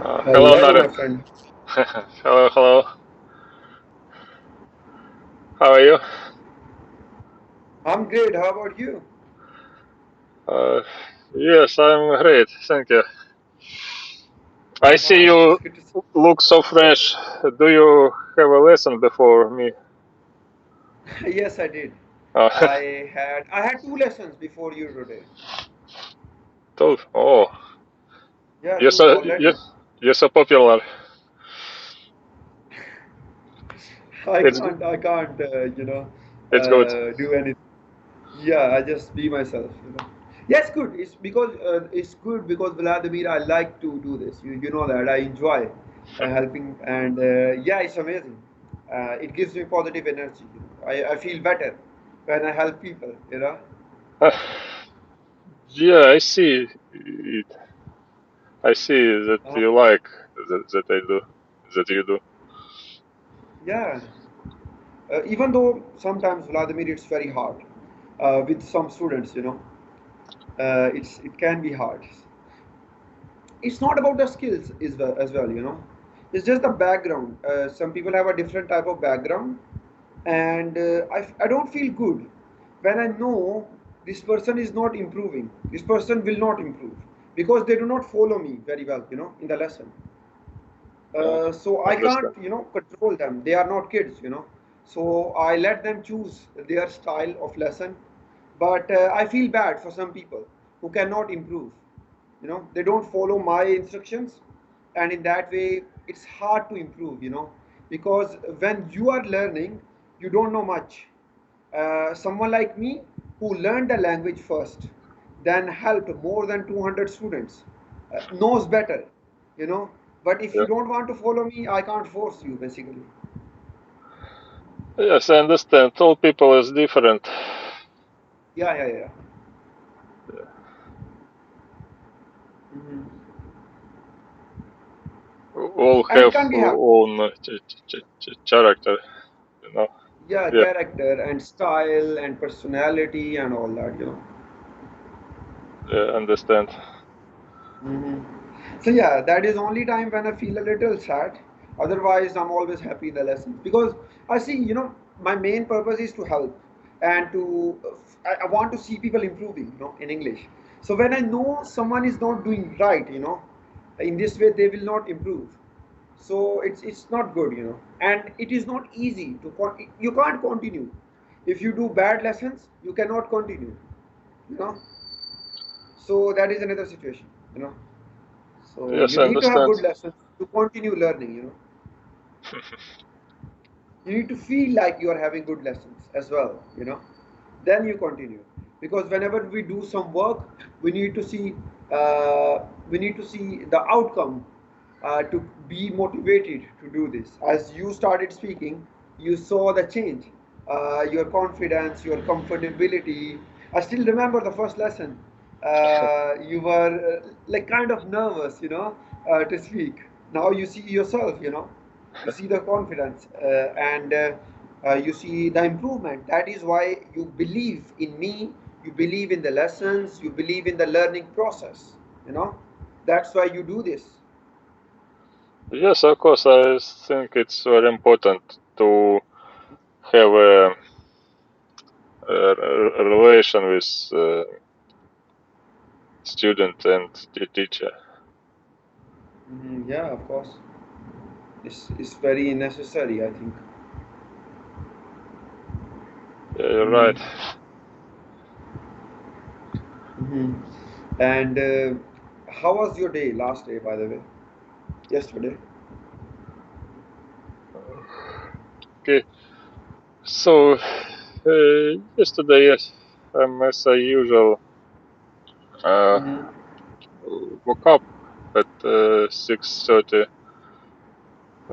Hello, Hello, Naren. my friend. Hello, hello. How are you? I'm great. How about you? Uh, yes, I'm great. Thank you. I see Ah, you it's good to see. look so fresh. Do you have a lesson before me? Yes, I did. Uh, I had two lessons before you today. oh, Yeah, you're two so already. you're so popular. I It's can't. I can't. it's good. Do anything. Yeah, I just be myself. Yes, good. It's good because Vladimir, I like to do this. You know that I enjoy helping, and yeah, it's amazing. It gives me positive energy. I feel better when I help people. Yeah, I see it. I see that Uh, you like that I do that you do. yeah. Even though sometimes Vladimir, it's very hard with some students. It can be hard. It's not about the skills as well. It's just the background. Some people have a different type of background, and I don't feel good when I know this person is not improving. This person will not improve because they do not follow me very well, in the lesson. Yeah, So I can't, understand. control them. They are not kids. So I let them choose their style of lesson. But I feel bad for some people who cannot improve. They don't follow my instructions, and in that way, it's hard to improve. Because when you are learning, you don't know much. Someone like me who learned the language first, then helped more than 200 students, knows better, you know. But if Yeah. you don't want to follow me, I can't force you, basically. Yes, I understand. All people is different. Yeah, yeah, yeah. Hmm. All And it have can be hard. own character, you know. Yeah, Yeah, character and style and personality and all that. yeah, understand. Hmm. So yeah, that is only time when I feel a little sad. Otherwise, I'm always happy in the lessons because I see, my main purpose is to help and I want to see people improving, in English. So when I know someone is not doing right, in this way they will not improve. So it's not good. And it is not easy you can't continue. If you do bad lessons, you cannot continue, you know. So that is another situation. So Yes, you I need to have understand. good lessons to continue learning. You need to feel like you are having good lessons as well. Then you continue. Because whenever we do some work, we need to see uh, we need to see the outcome to be motivated to do this. As you started speaking, you saw the change, your confidence, your comfortability. I still remember the first lesson. You were like kind of nervous, to speak. Now you see yourself. You see the confidence and you see the improvement. That is why you believe in me, you believe in the lessons, you believe in the learning process. That's why you do this. Yes, of course, I think it's very important to have a relation with student and teacher. Yeah, of course. It's very necessary, I think. Yeah, you're right. Mm. Hmm. And how was your day last day, by the way? Yesterday? Okay, so yesterday, yes, as I usual, uh, Hmm. woke up at 6:30.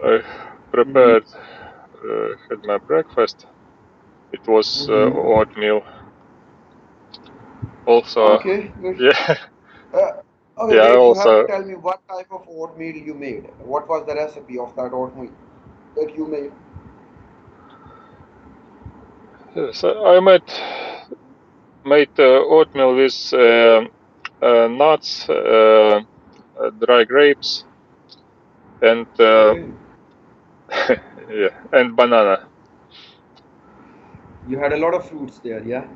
I Hmm. prepared, had my breakfast. It was Hmm. oatmeal. Also, Okay, good. yeah, Uh, okay, yeah. I wait, you have to also, tell me what type of oatmeal you made. What was the recipe of that oatmeal that you made? yes, I made oatmeal with nuts, dry grapes, and Okay. yeah, and banana. You had a lot of fruits there, yeah?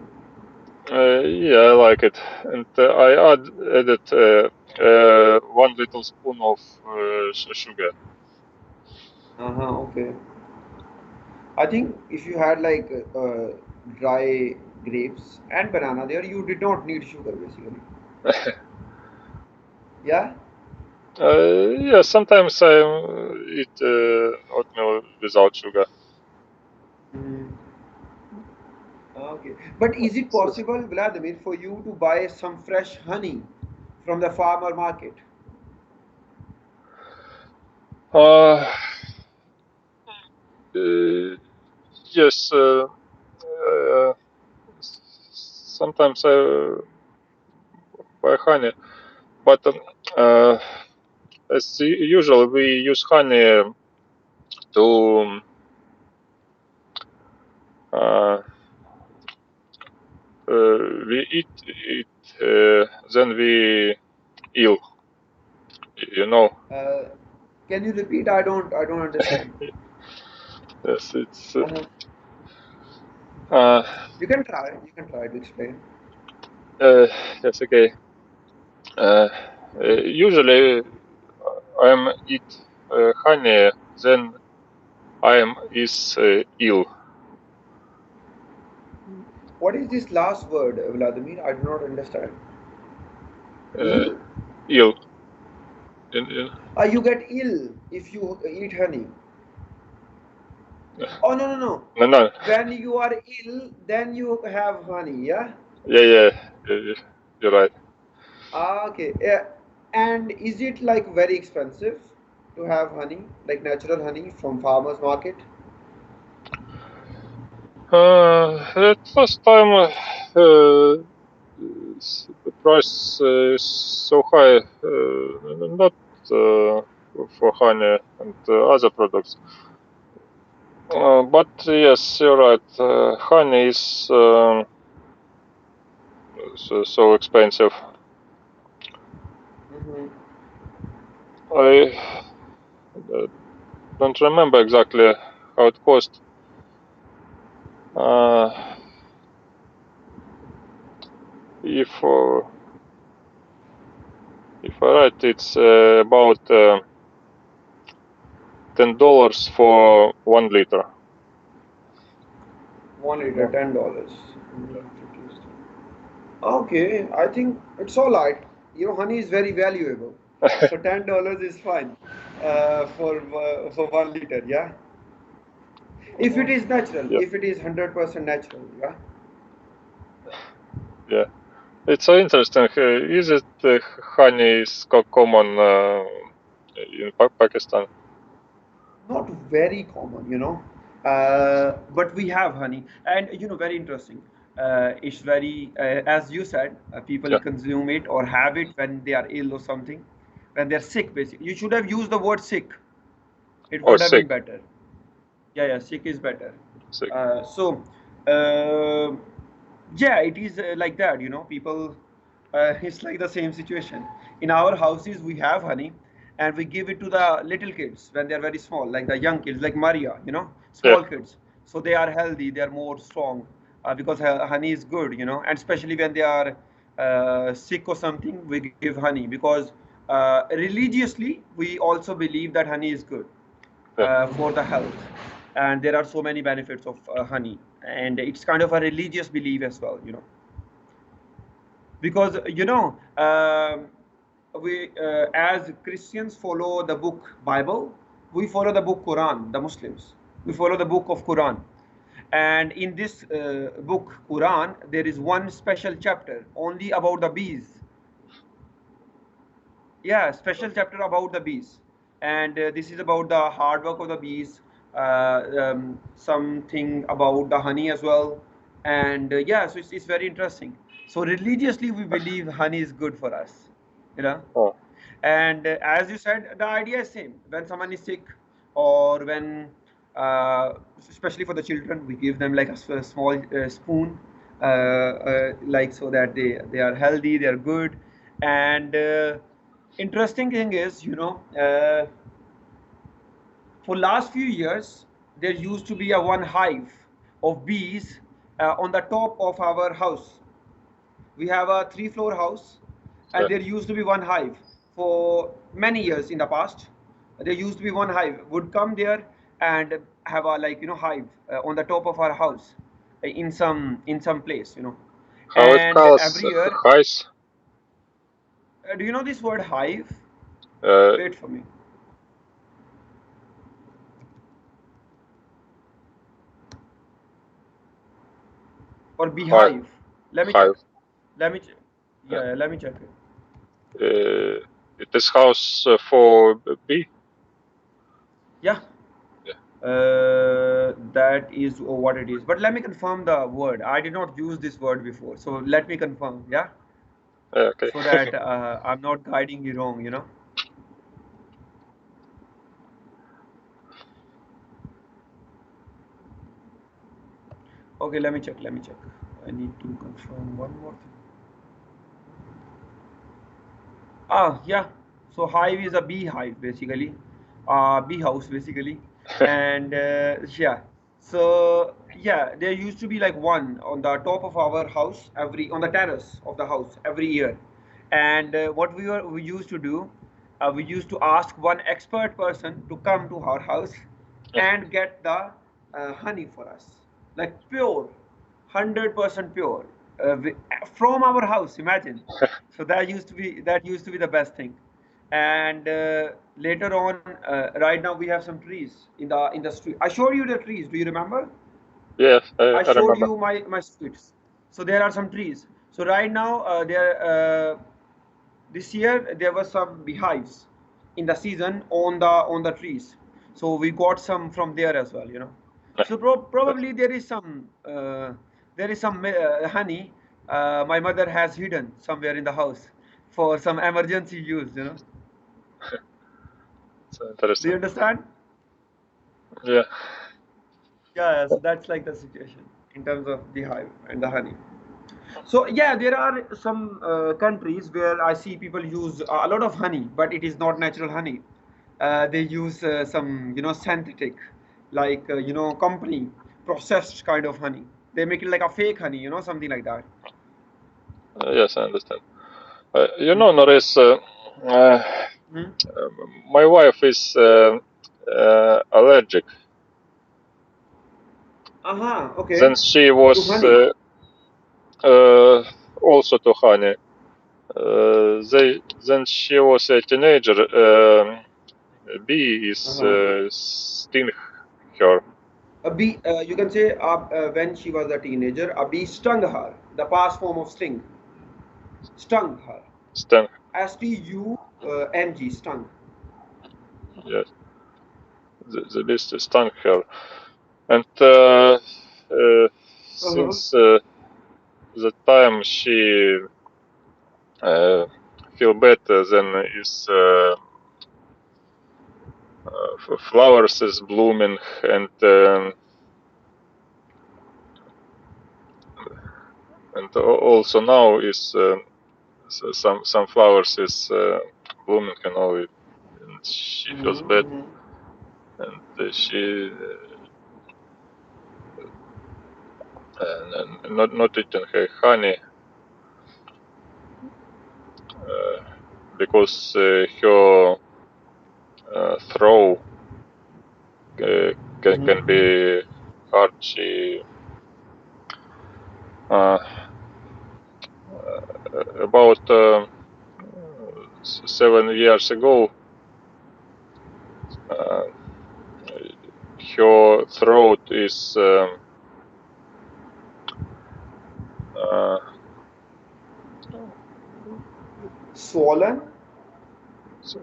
Yeah, I like it, and I added 1 little spoon of sugar. Okay. I think if you had like dry grapes and banana there, you did not need sugar basically. Yeah? Yeah, sometimes I eat oatmeal without sugar. Mm, okay. But is it possible, Vladimir, for you to buy some fresh honey from the farmer market? Uh, uh, yes, sometimes I buy honey, but as usual, we use honey to uh, we eat it, then we ill, you know. Uh, can you repeat? I don't understand. Yes, it's Uh-huh. uh, You can try. You can try to explain. uh, yes, okay. Uh, Usually, I'm eat honey, then I am is ill. What is this last word, Vladimir? I do not understand. Uh, Ill? Ill. In, You get ill if you eat honey. Oh, no, no, no. no, no. When you are ill, then you have honey, yeah? Yeah, yeah, you're right. Okay. Yeah. And is it like very expensive to have honey, like natural honey from farmers market? At first time, the price is so high, not for honey and other products. But yes, you're right. Honey is so expensive. Hmm. I don't remember exactly how it cost. Uh, if if I right, it's about $10 for 1 liter. 1 liter, No. $10. Okay, I think it's all right. Honey is very valuable, so $10 is fine for 1 liter. Yeah, if it is natural, Yeah, if it is 100% natural. Yeah. yeah. It's so interesting. Is it honey is common in Pakistan? Not very common, but we have honey, and very interesting. It's very, as you said, people Yeah. consume it or have it when they are ill or something, when they're sick. Basically, you should have used the word sick. It Or would have been sick, better. Yeah, yeah, sick is better. sick. So, uh, yeah, it is like that. People. It's like the same situation. In our houses, we have honey, and we give it to the little kids when they are very small, like the young kids, like Maria. Yeah. Small kids. So they are healthy. They are more strong because honey is good. And especially when they are sick or something, we give honey because religiously we also believe that honey is good Yeah. for the health, and there are so many benefits of honey, and it's kind of a religious belief as well, because we as Christians follow the book Bible. We follow the book Quran. The Muslims, we follow the book of Quran, and in this book Quran there is one special chapter only about the bees. Yeah, special chapter about the bees, and this is about the hard work of the bees, something about the honey as well, and yeah, so it's very interesting. So religiously we believe honey is good for us, you know Oh, and as you said, the idea is same. When someone is sick, or when especially for the children, we give them like a small spoon, like, so that they are healthy, they are good. And interesting thing is, For last few years, there used to be a one hive of bees on the top of our house. We have a three-floor house, Yeah. and there used to be one hive for many years in the past. There used to be one hive would come there and have a hive on the top of our house in some place, How it and calls every year. highs? Do you know this word hive? Uh, Wait for me. Or hi, beehive. Let me check. hive. Let me check. Uh, Yeah, let me check it. it is house for bee. Yeah, Yeah. that is what it is. But let me confirm the word. I did not use this word before, so let me confirm. Yeah, Okay. so that I'm not guiding you wrong. Okay, let me check. Let me check. I need to confirm one more thing. Yeah. So hive is a beehive basically, bee house basically, and yeah. So yeah, there used to be like one on the top of our house on the terrace of the house every year, and what we used to do, we used to ask one expert person to come to our house and get the honey for us, like pure, 100% pure, from our house. Imagine. So that used to be the best thing. And later on, right now we have some trees in the street. I showed you the trees. Do you remember? Yes, I I showed remember. you my streets. So there are some trees. So right now this year there were some beehives in the season on the trees. So we got some from there as well. So probably there is some honey my mother has hidden somewhere in the house for some emergency use. It's Do you interesting. understand? Yeah. Yeah, so that's like the situation in terms of the hive and the honey. So yeah, there are some countries where I see people use a lot of honey, but it is not natural honey. They use some synthetic, like company processed kind of honey. They make it like a fake honey, something like that. Yes, I understand. Hmm. Norris, Hmm. my wife is allergic. Aha, okay. Then she To was honey. also to honey. Then she was a teenager. Bee is Uh-huh. sting her. A bee, you can say when she was a teenager, a bee stung her. The past form of sting, stung her. Sting. Stung, stung. Yes, the beast stung her, and Uh-huh. since the time she uh, feel better, then is flowers is blooming, and also now is some flowers is blooming and all it, and she feels Mm-hmm, bad, mm-hmm. and she not eating her honey because her throat can Mm-hmm. be hard. She uh, about 7 years ago, uh, her throat is uh, Swollen, so,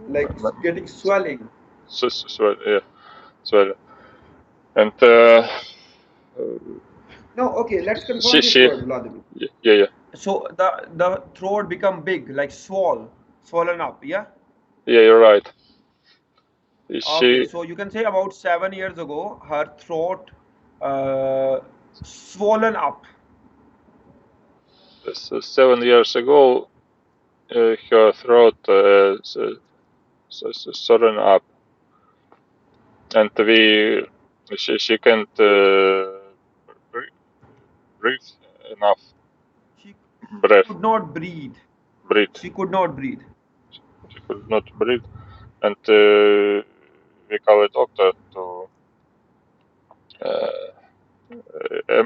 like getting swelling. yeah, swell, and No, okay, let's she confirm this she word, Vladimir. yeah. So the throat become big, like swollen up, yeah? Yeah, you're right. Okay, She so you can say about 7 years ago, her throat uh, swollen up. 7 years ago, her throat sudden up. and she can't breathe enough She breath, could not breathe. breathe. She could not breathe. She could not breathe, and we call a doctor to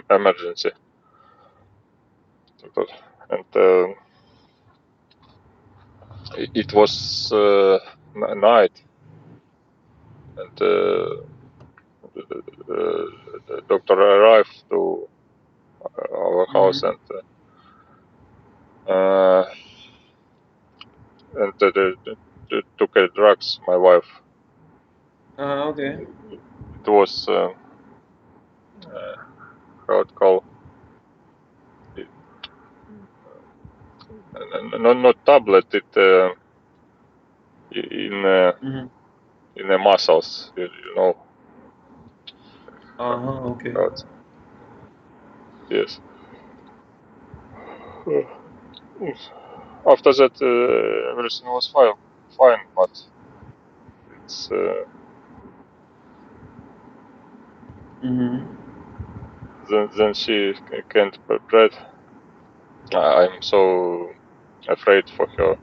emergency doctor, and it was night, and the doctor arrived to our house, Mm-hmm. and took drugs. My wife. Okay. It was how it called not tablet. It in Mm-hmm. in the muscles. You know. Uh-huh. Okay. How it, yes. After that, everything was fine, but it's Mm-hmm. then she can't breathe. I'm so afraid for her.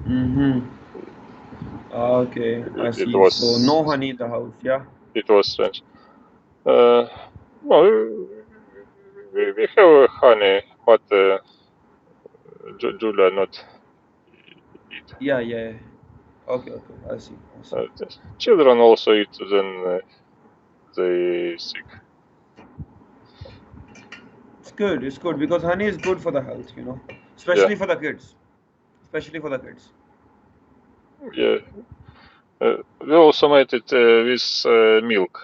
Mm-hmm. Okay, I It see. So was no honey in the house, yeah? strange. Uh, well, we have honey, but Julia not eat. Yeah, yeah. Okay, okay. I see. I see. The children also eat, then they sick. It's good. It's good because honey is good for the health, you know, Yeah, especially for the kids. Especially for the kids. yeah. We also made it with milk.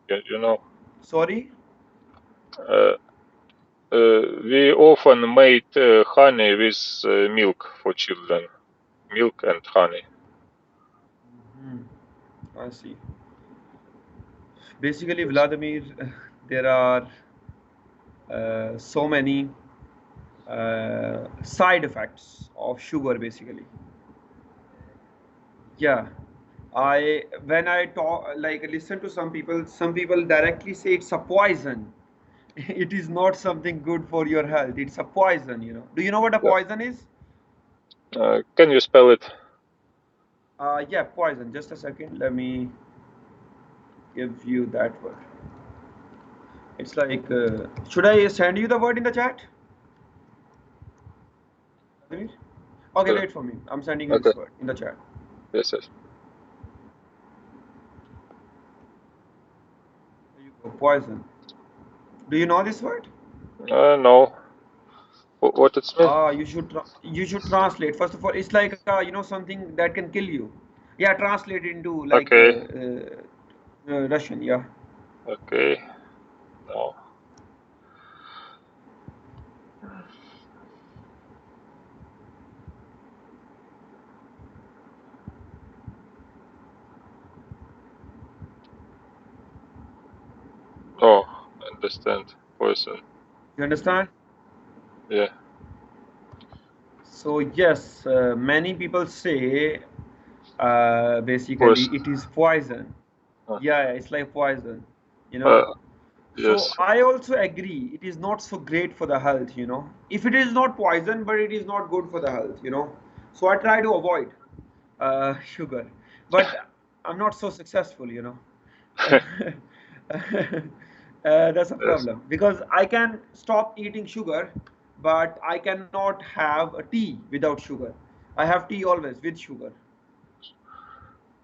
You know, Sorry? uh, we often made honey with milk for children. Milk and honey. Hmm. I see. Basically, Yes. Vladimir, there are so many side effects of sugar, basically. Yeah. When I talk, like, listen to some people directly say it's a poison. It is not something good for your health. It's a poison, you know. Do you know what a Yeah. poison is? Can you spell it? Yeah, poison. Just a second. Let me give you that word. It's like, should I send you the word in the chat? Vladimir? Okay, Uh, wait for me. I'm sending you okay. this word in the chat. Yes, yes. There you go. Poison. Do you know this word? No. What it's mean? You should translate. First of all, it's like you know, something that can kill you. Yeah, translate it into like Okay. Russian. Yeah. Okay. No. Oh, understand. Poison. You understand? Yeah. So yes, many people say basically Poison. it is poison. Uh, Yeah, it's like poison. You know. uh, So yes. I also agree it is not so great for the health, you know. If it is not poison, but it is not good for the health, you know. So I try to avoid sugar, but I'm not so successful, you know. That's a Yes. problem because I can stop eating sugar, but I cannot have a tea without sugar. I have tea always with sugar.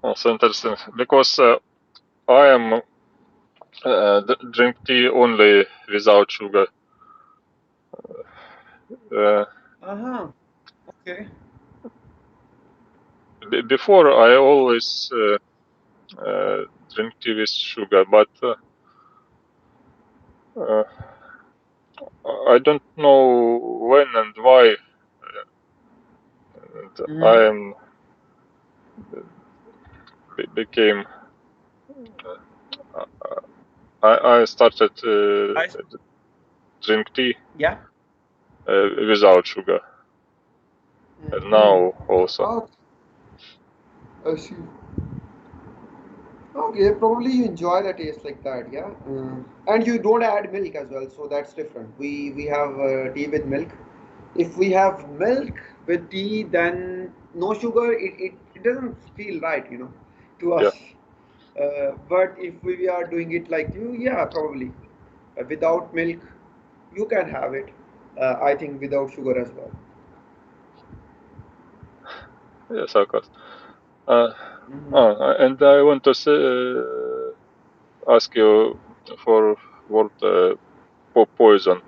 Also interesting because I am drink tea only without sugar. Uh, Uh huh. Okay. Before I always drink tea with sugar, but uh, I don't know when and why. And I Mm-hmm. am became I started I drink tea yeah. without sugar, and Mm-hmm. now also. Oh, I see. Okay, probably you enjoy the taste like that, yeah. And you don't add milk as well, so that's different. We have tea with milk. If we have milk with tea, then no sugar. It doesn't feel right, to Yeah. us. But if we are doing it like you, yeah, probably without milk, you can have it. I think without sugar as well. Yes, of course. Uh, Hmm. and I want to say, ask you for word poison,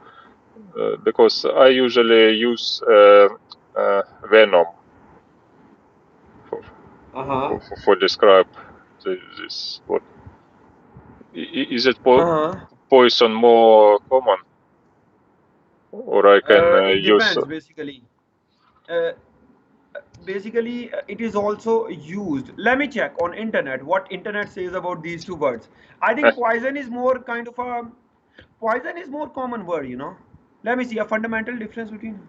because I usually use venom for, Uh huh. for describe this word. Is it Uh huh. poison more common, or I can It use? depends basically. Uh, it is also used. Let me check on internet what internet says about these two words. I think poison is more common word. Let me see a fundamental difference between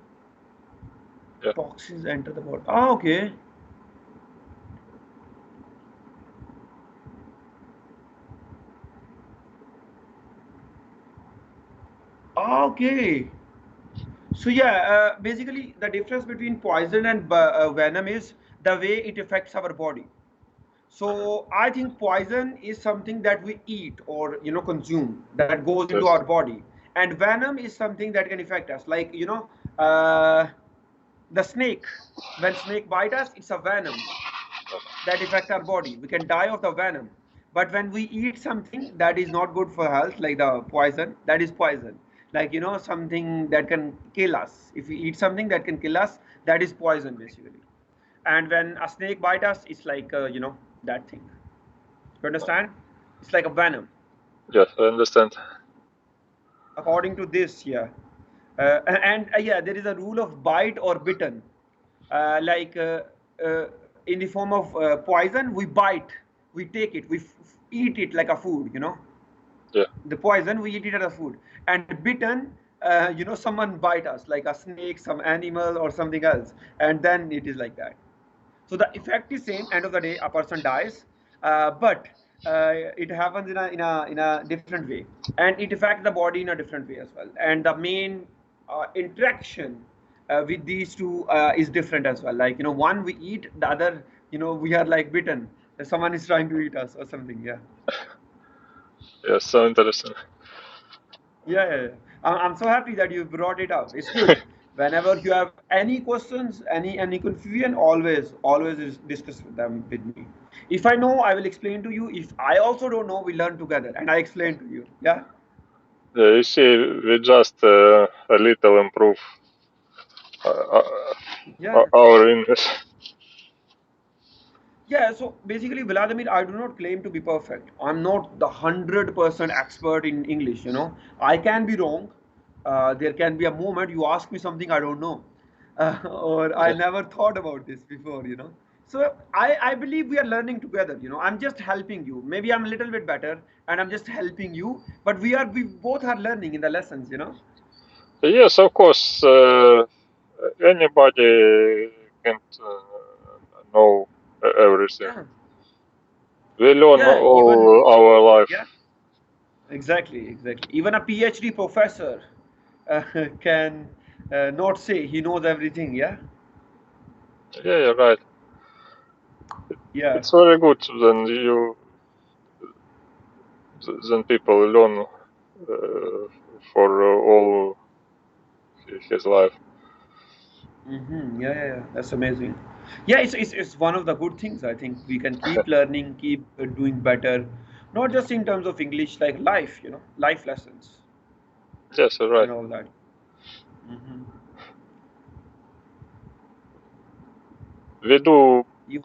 Yeah. toxins enter the body. Ah, okay. Ah, okay. So yeah, basically the difference between poison and venom is the way it affects our body. So I think poison is something that we eat or consume that goes into Yes. our body, and venom is something that can affect us. Like uh, the snake. When snake bite us, it's a venom that affect our body. We can die of the venom. But when we eat something that is not good for health, like the poison, that is poison. Like something that can kill us. If we eat something that can kill us, that is poison basically. And when a snake bite us, it's like that thing. You understand? It's like a venom. Yes, I understand. According to this, yeah. And yeah, there is a rule of bite or bitten. Like uh, in the form of poison, we bite, we take it, we eat it like a food. Yeah. The poison we eat it as a food, and bitten, someone bite us like a snake, some animal, or something else, and then it is like that. So the effect is same. End of the day, a person dies, but it happens in a different way, and it affects the body in a different way as well. And the main interaction with these two is different as well. Like one we eat, the other we are like bitten. Someone is trying to eat us or something. Yeah. Yes, so interesting. Yeah, yeah, yeah. I'm so happy that you brought it up. It's good. Whenever you have any questions, any confusion, always discuss with them with me. If I know, I will explain to you. If I also don't know, we learn together, and I explain to you. Yeah, Yeah, you see, we just a little improve yeah, our English. yeah. So basically, Vladimir, I do not claim to be perfect. I'm not the 100% expert in English. I can be wrong. There can be a moment you ask me something I don't know, or I Yeah. never thought about this before. So I believe we are learning together. I'm just helping you. Maybe I'm a little bit better, and I'm just helping you. But we both are learning in the lessons. Yes, of course. Anybody can't know everything. Yeah, We learn yeah. Even all our life. yeah, exactly, exactly. Even a PhD professor uh, can not say he knows everything. Yeah, Yeah, you're right. yeah, It's very good when then people learn for all his life. yeah, yeah, yeah. That's amazing. Yeah, it's one of the good things. I think we can keep learning, keep doing better, not just in terms of English, like life. Life lessons Yes, you're right. and all that. Hmm. We do You,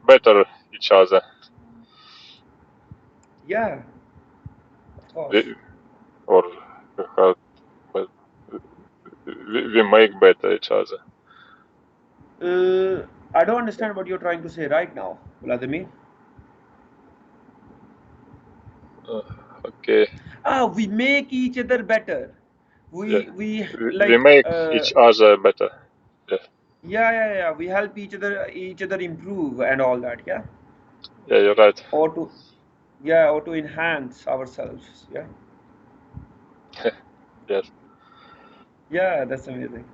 better each other. yeah, of course. We, or how, but we make better each other. I don't understand what you're trying to say right now, Vladimir. Uh, okay. We make each other better. Yeah. We We like make each other better. Yeah. yeah, yeah, yeah. We help each other improve and all that. Yeah. Yeah, you're right. or to enhance ourselves. Yeah. Yes. Yeah, that's amazing.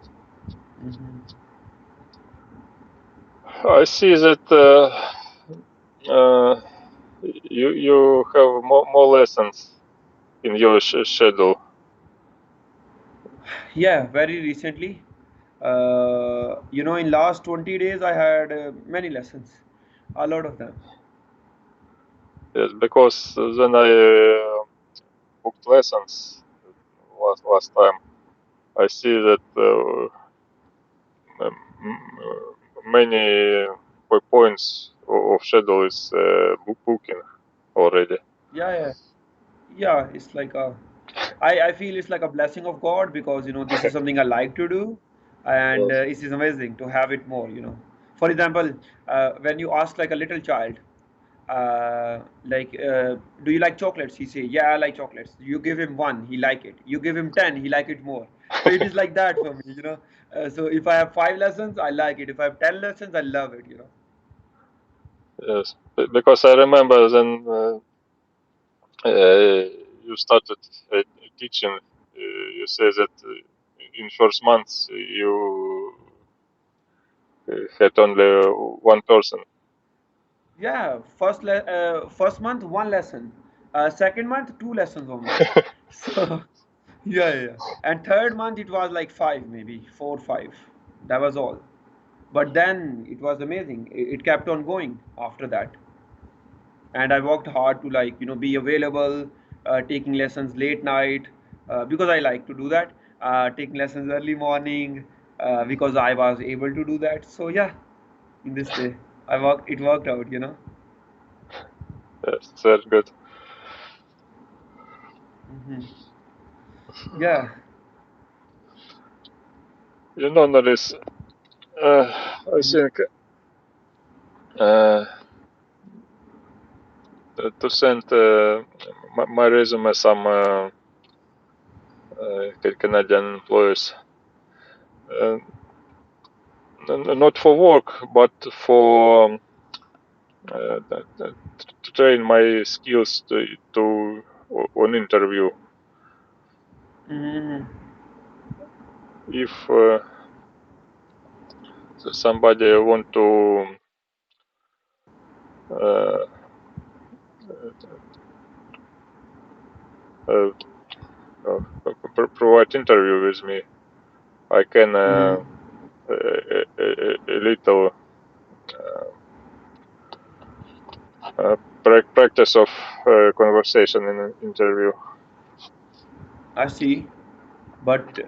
I see that uh, you have more lessons in your schedule. Yeah, very recently. In last 20 days, I had many lessons, a lot of them. Yes, because when I booked lessons last time, I see that many points of schedule is booking already. Yeah, yeah, yeah. It's like I feel it's like a blessing of God because this is something I like to do, and Yes. it is amazing to have it more. For example, when you ask like a little child, like, do you like chocolates? He say, yeah, I like chocolates. You give him one, he like it. You give him 10, he like it more. So it is like that for me. So if I have 5 lessons, I like it. If I have 10 lessons, I love it. Yes, because I remember then you started teaching. You say that in first months you had only one person. Yeah, first month 1 lesson, second month 2 lessons only. So yeah, yeah. And third month it was like 5, maybe 4, 5. That was all. But then it was amazing. It kept on going after that, and I worked hard to, like, be available, taking lessons late night, because I like to do that. Taking lessons early morning, because I was able to do that. So yeah, in this way, it worked out. Yes, that's good. Hmm. Yeah. Noris, I Mhm. think uh, to send my resume some Canadian employers, uh, not for work, but for to train my skills to on interview. Mhm. If somebody want to uh, uh, provide interview with me, I can Mhm. a little practice of conversation in an interview. I see, but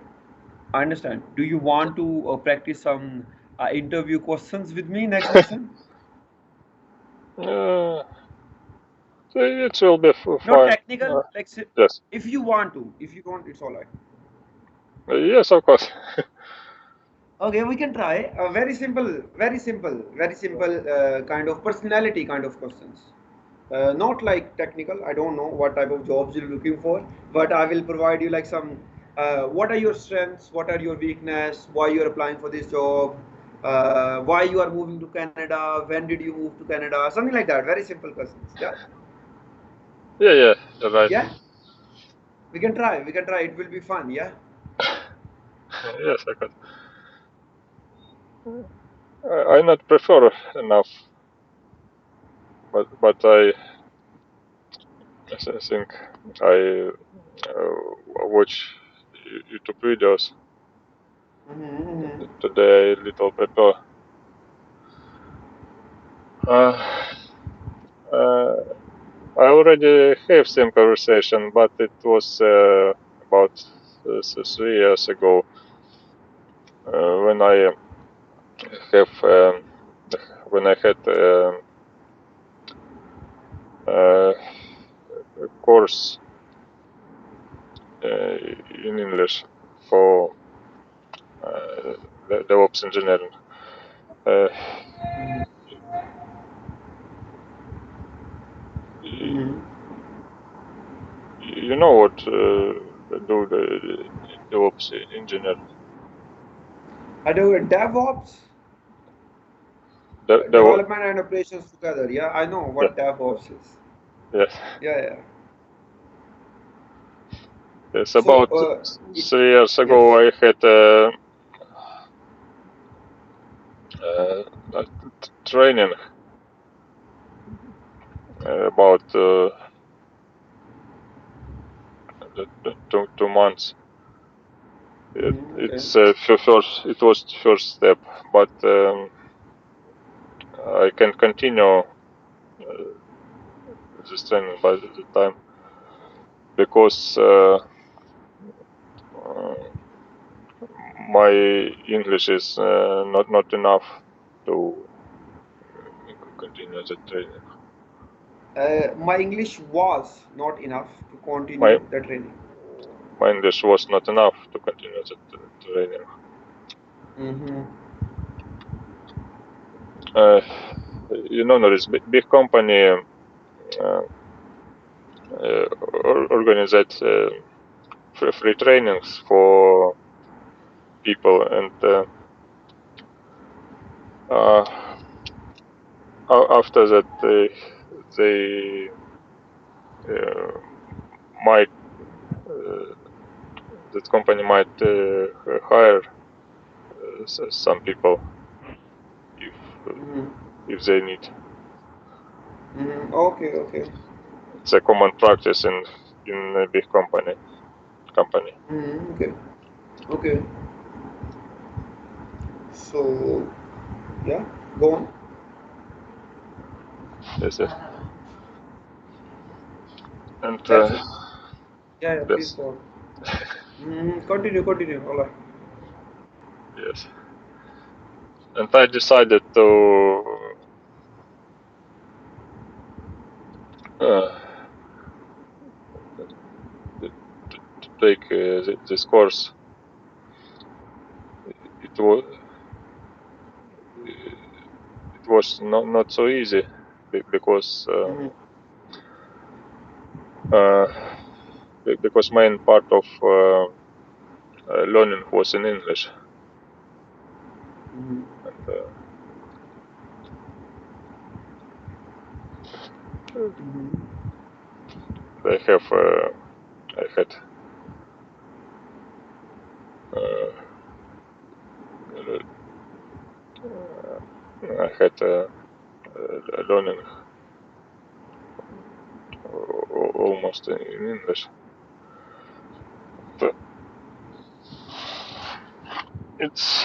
I understand. Do you want to practice some interview questions with me next lesson? Uh, so it will be Not fine. technical, like, Yes, if you want to. If you don't, it's all right. yes, of course. Okay, we can try. Very simple, very simple, very simple kind of personality kind of questions. Not like technical. I don't know what type of jobs you're looking for, but I will provide you like some. What are your strengths? What are your weakness? Why you are applying for this job? Why you are moving to Canada? When did you move to Canada? Something like that. Very simple questions. Yeah, Yeah, yeah, you're right. yeah. We can try. We can try. It will be fun. Yeah. Yes, I can. I not prefer enough, but I think I watch YouTube videos Mm-hmm. today. A little prepare. Uh, uh, I already have some conversation, but it was about 3 years ago when I have when I had uh, a course in English for DevOps engineering. Uh, Mm-hmm. you know what do the DevOps engineer? I do DevOps. the Development and operations together. Yeah, I know yeah, what DevOps is. yes. Yeah, yeah. Yes, So, about 3 years ago, yes. I had a training about 2 months. Okay. It's first. It was the first step, but I can continue this training by the time because uh, my English is not enough to continue the training. My English was not enough to My continue the training. my English was not enough to continue the training. Mm-hmm. Uh, this big company organize free trainings for people, and uh, after that they uh, might uh, that company might hire some people if Mm-hmm. if they need. Mm-hmm. Okay, okay. It's a common practice in a big company. Mm-hmm. Okay, okay. So, yeah, go on. Yes, yes. And That's it. Yeah, yeah, please yes, go on. Continue, continue. All right. yes. And I decided uh, to take this course. It was not so easy because Mm-hmm. uh, because main part of learning was in English, Mm-hmm. and Mm-hmm. I have I had uh, I had learning almost in English. But it's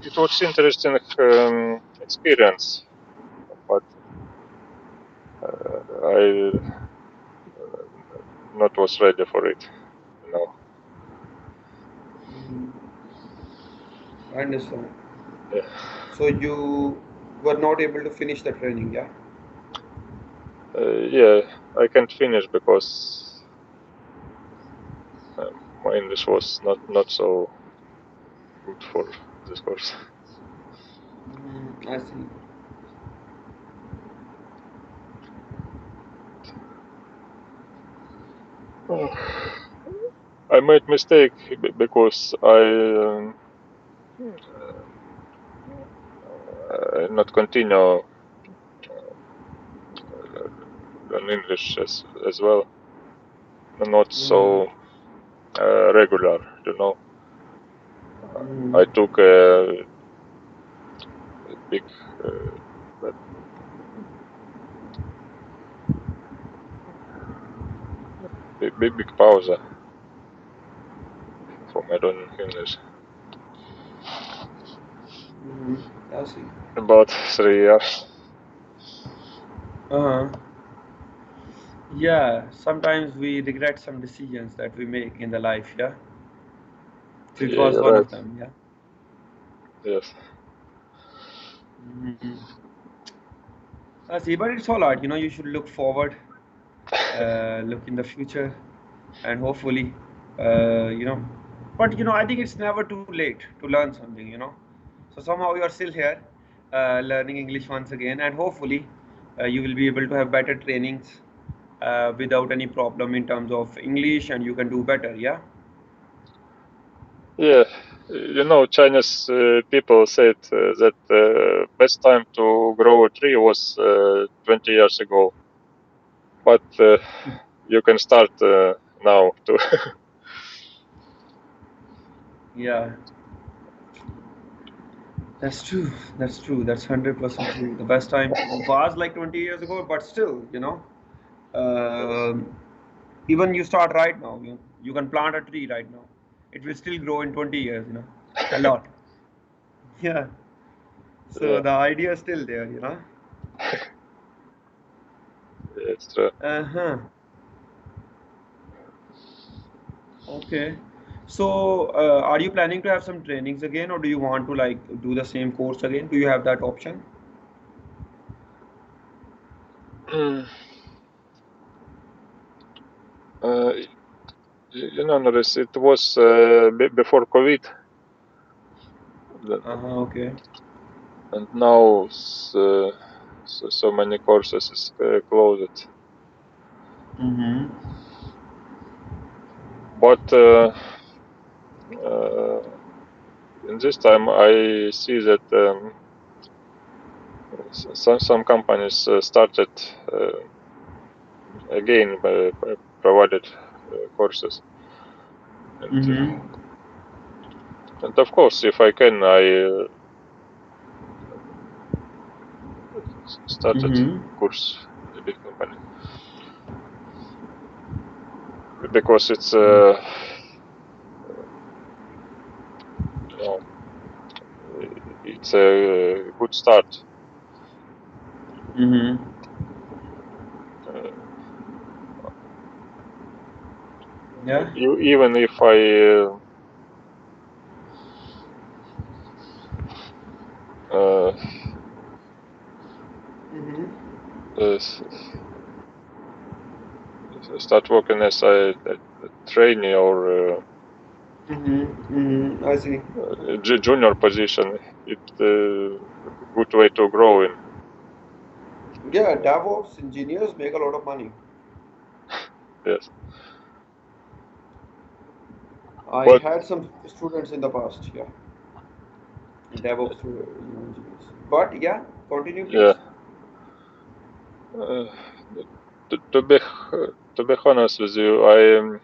it was interesting experience, but I not was ready for it. You know. Mm-hmm. I understand. Yeah. So you were not able to finish the training, yeah? Yeah, I can't finish because my English was not so good for this course. I see. Oh, I made mistake because I not continue learn English as well. Not Mm-hmm. so regular, you know. I Mm-hmm. took a big uh, big pause for my learning English. I see. About 3 years. Uh-huh. Yeah, sometimes we regret some decisions that we make in the life, yeah? So it Yeah, was you're one right. of them, yeah? Yes. Mm-hmm. I see, but it's all right, you should look forward, look in the future, and hopefully, you know, but I think it's never too late to learn something. So somehow you are still here, learning English once again, and hopefully, you will be able to have better trainings without any problem in terms of English, and you can do better. Yeah. Yeah. Chinese people said that best time to grow a tree was 20 years ago, but you can start now to. Yeah, that's true. That's true. That's 100% true. The best time was like 20 years ago, but still, Yes. um, even you start right now. You can plant a tree right now. It will still grow in 20 years. A lot. Yeah. So Yeah, the idea is still there. it's true. Uh-huh. Okay. So, are you planning to have some trainings again, or do you want to like do the same course again? Do you have that option? Mm. Uh, Norris, it was before COVID, Okay. and now so many courses is closed. Mm-hmm. But uh, in this time, I see that some companies started again provided courses, and Mm-hmm. and of course, if I can, I started Mm-hmm. course in a big company because it's you know it's a good start. Mm-hmm. Uh, Yeah. Even if I uh, Mm-hmm. s- start working as a trainee or Mm-hmm. Mm-hmm. I see. junior position, it's a good way to grow in. Yeah, DevOps engineers make a lot of money. Yes, I but had some students in the past, yeah, DevOps engineers. But yeah, continue, yeah, please. uh, to be to be honest with you,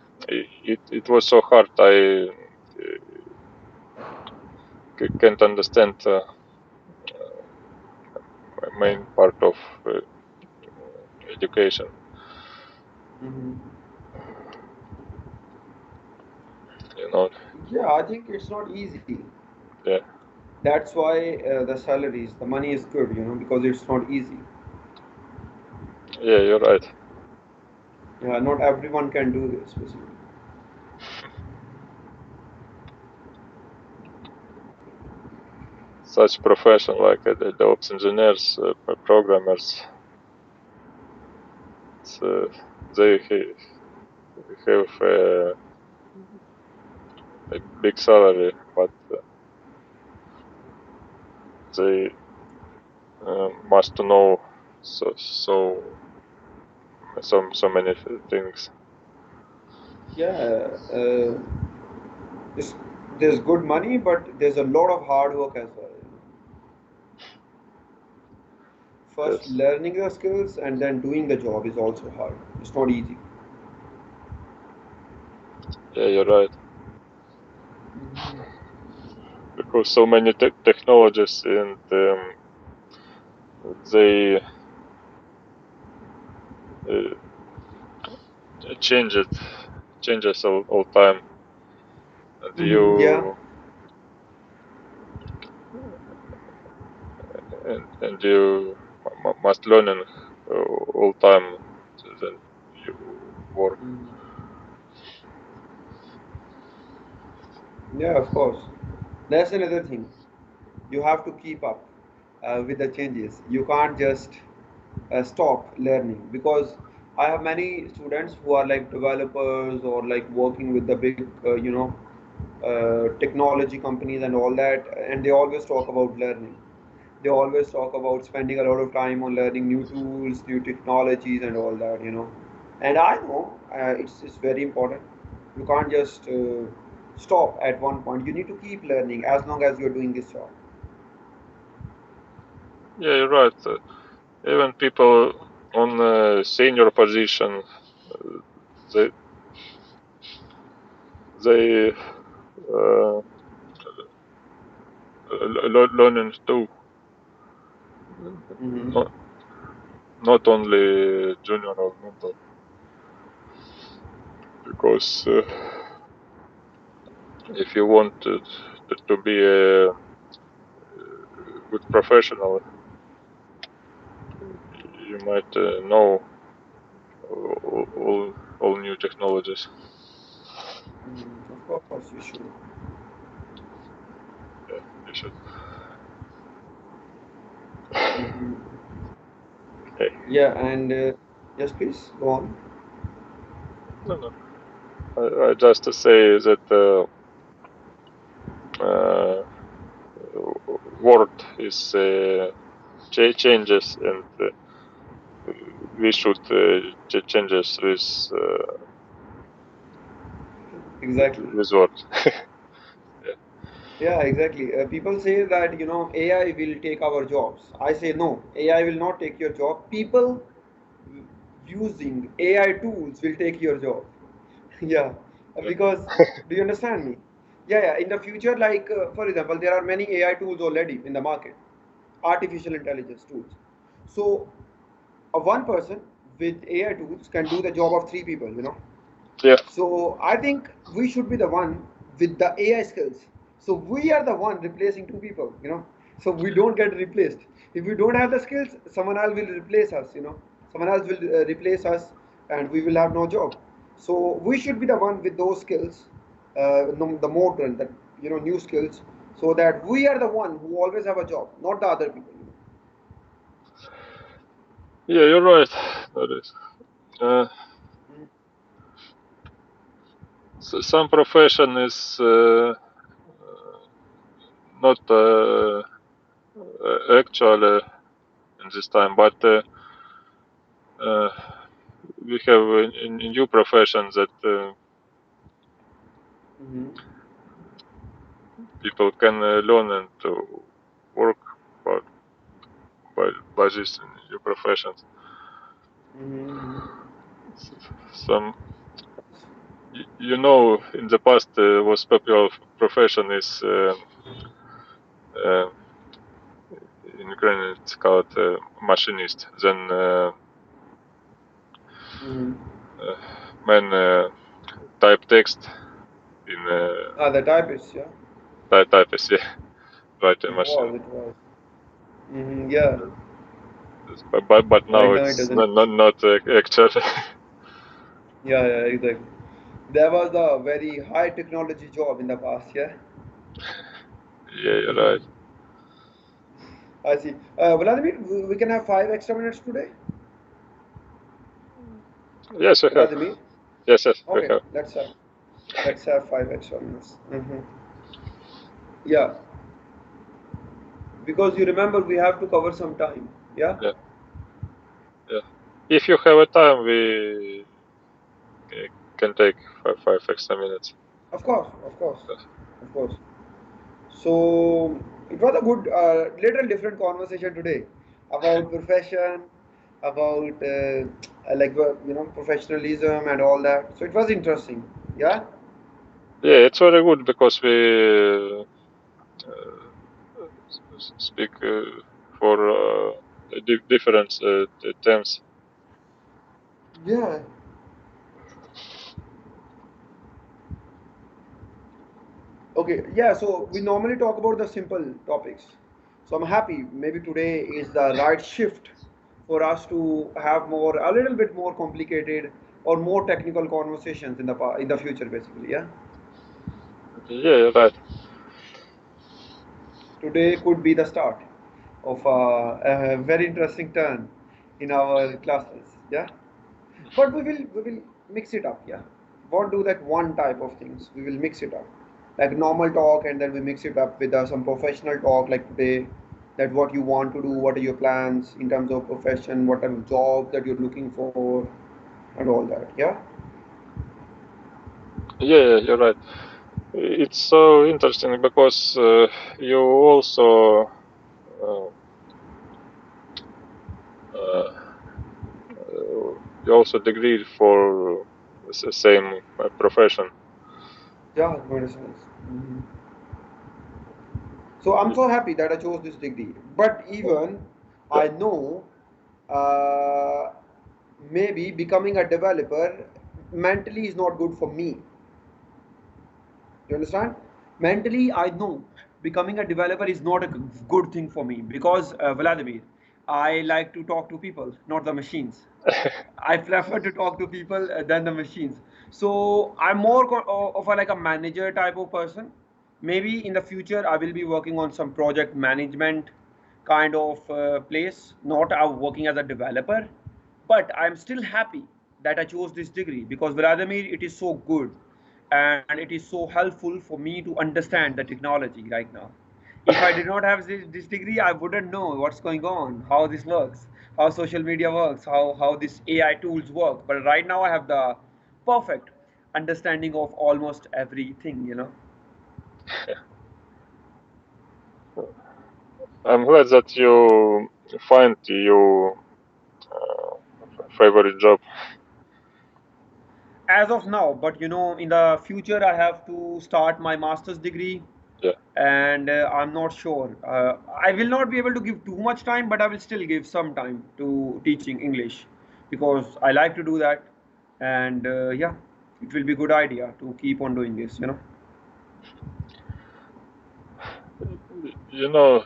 it was so hard. I can't understand main part of education. Mm-hmm. You know, Yeah, I think it's not easy. yeah, That's why the salaries, the money is good, because it's not easy. yeah, you're right. Not everyone can do this, basically. Such profession like DevOps engineers, programmers, it's, they have a big salary, but they must know so many things. Yeah, it's, there's good money, but there's a lot of hard work as well. First, Yes, learning the skills and then doing the job is also hard. It's not easy. yeah, you're right. Because so many technologies and they uh, change it changes all time, and Mm-hmm. Yeah. you must learning all time. Then you work. Mhm. Yeah, of course. That's another thing. You have to keep up with the changes. You can't just stop learning because I have many students who are like developers or like working with the big, technology companies and all that, and they always talk about learning. They always talk about spending a lot of time on learning new tools, new technologies, and all that. And I know it's very important. You can't just stop at one point. You need to keep learning as long as you're doing this job. Yeah, you're right. Even people on senior position, they they learning too, Mm-hmm. not only junior or middle, because if you want to be a good professional, you might know all new technologies. Of course, you should. Yeah, you should. Mm-hmm. Hey, Yeah, and yes, please go on. no. I just to say that world is changes, and we should changes Exactly. with world. Yeah. Yeah, exactly. People say that AI will take our jobs. I say no, AI will not take your job. People using AI tools will take your job. Yeah, because do you understand me? Yeah, yeah. In the future, like for example, there are many AI tools already in the market, artificial intelligence tools. So, one person with AI tools can do the job of three people. Yeah. So I think we should be the one with the AI skills. So we are the one replacing two people. So we don't get replaced. If we don't have the skills, someone else will replace us. Someone else will replace us and we will have no job. So we should be the one with those skills, the modern, new skills, so that we are the one who always have a job, not the other people. Yeah, you're right. That is. Some profession is not actually in this time, but uh, we have a new profession that Mm-hmm. people can learn and to work by, by this new professions. Mm-hmm. Some, in the past was popular profession is uh, in Ukraine it's called machinist. Then Mm-hmm. man type text in The typist, yeah. typist, yeah, writing It machine. was, it was. Yeah. But Right now now it it's doesn't. not actual. Yeah, yeah, exactly. There was a very high technology job in the past, yeah. Yeah, you're right. I see. Vladimir, we can have 5 extra minutes today. Yes, we have. Vladimir. Yes, we Okay, have. let's have 5 extra minutes. Yeah, because you remember we have to cover some time. Yeah. Yeah, yeah. If you have a time, we can take five extra minutes. Of course, of course, of course. So it was a good, little different conversation today about profession, about professionalism and all that. So it was interesting. Yeah. Yeah, it's very good because we speak for different terms. Yeah. Okay. Yeah. So we normally talk about the simple topics. So I'm happy. Maybe today is the right shift for us to have a little bit more complicated or more technical conversations in the future, basically. Yeah. Yeah, you're right. Today could be the start of a very interesting turn in our classes. Yeah, but we will mix it up. Yeah, won't do that one type of things. We will mix it up, like normal talk, and then we mix it up with some professional talk, like today. That what you want to do, what are your plans in terms of profession, what type of job that you're looking for, and all that. Yeah. Yeah, you're right. It's so interesting because you also uh, uh, you also degree for the same profession. Yeah, medicine. Mhm. So I'm so happy that I chose this degree. But even Yeah. I know uh, maybe becoming a developer mentally is not good for me. You understand? Mentally, I know becoming a developer is not a good thing for me because Vladimir, I like to talk to people, not the machines. I prefer to talk to people than the machines. So I'm more of a, like a manager type of person. Maybe in the future I will be working on some project management kind of place, not working as a developer. But I'm still happy that I chose this degree because Vladimir, it is so good and it is so helpful for me to understand the technology right now. If I did not have this degree, I wouldn't know what's going on, how this works, how social media works, how this AI tools work. But right now, I have the perfect understanding of almost everything, you know. I'm glad that you find your favorite job. As of now, but you know, in the future, I have to start my master's degree, Yeah. and I'm not sure. I will not be able to give too much time, but I will still give some time to teaching English because I like to do that, and yeah, it will be a good idea to keep on doing this. You know. You know,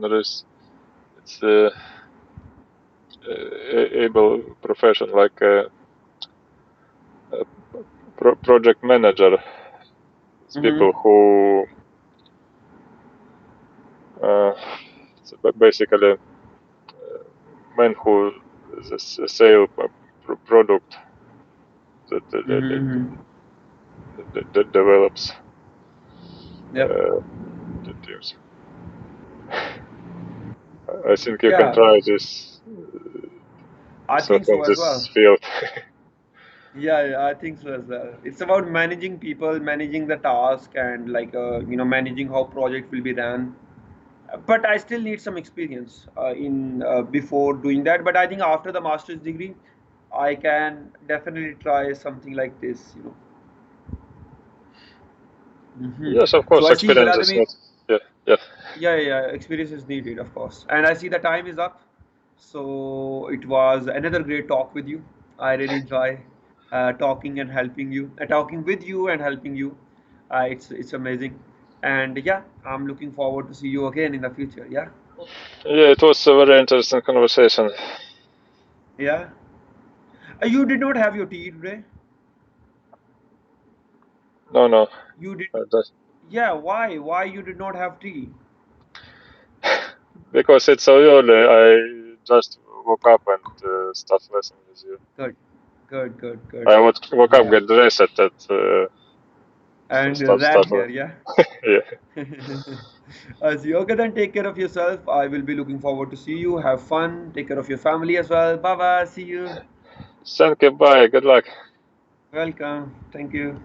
there is it's able profession like a project manager. It's people Mm-hmm. who it's basically men who sell product that, Mm-hmm. that develops Yep. the teams. I think you can Yeah, try this I yourself think in so as this well. field. Yeah, I think so as well. It's about managing people, managing the task, and like you know, managing how project will be ran. But I still need some experience in before doing that. But I think after the master's degree, I can definitely try something like this. You know. Yes, of So course, I see experience is Vladimir. not. Yeah, yeah. Yeah. Experience is needed, of course. And I see the time is up. So it was another great talk with you. I really enjoy talking and helping you, talking with you and helping you. It's amazing. And yeah, I'm looking forward to see you again in the future. Yeah. Yeah, it was a very interesting conversation. Yeah. You did not have your tea today. No, no, You did. that, Yeah. Why? Why you did not have tea? because it's so early. I just woke up and start listening with you. Good. Good. I would woke up, Yeah. get dressed, and And ran start. here. Yeah. Yeah. As you okay, then take care of yourself. I will be looking forward to see you. Have fun. Take care of your family as well. Bye bye. See you. Thank you. Bye. Good luck. Welcome. Thank you.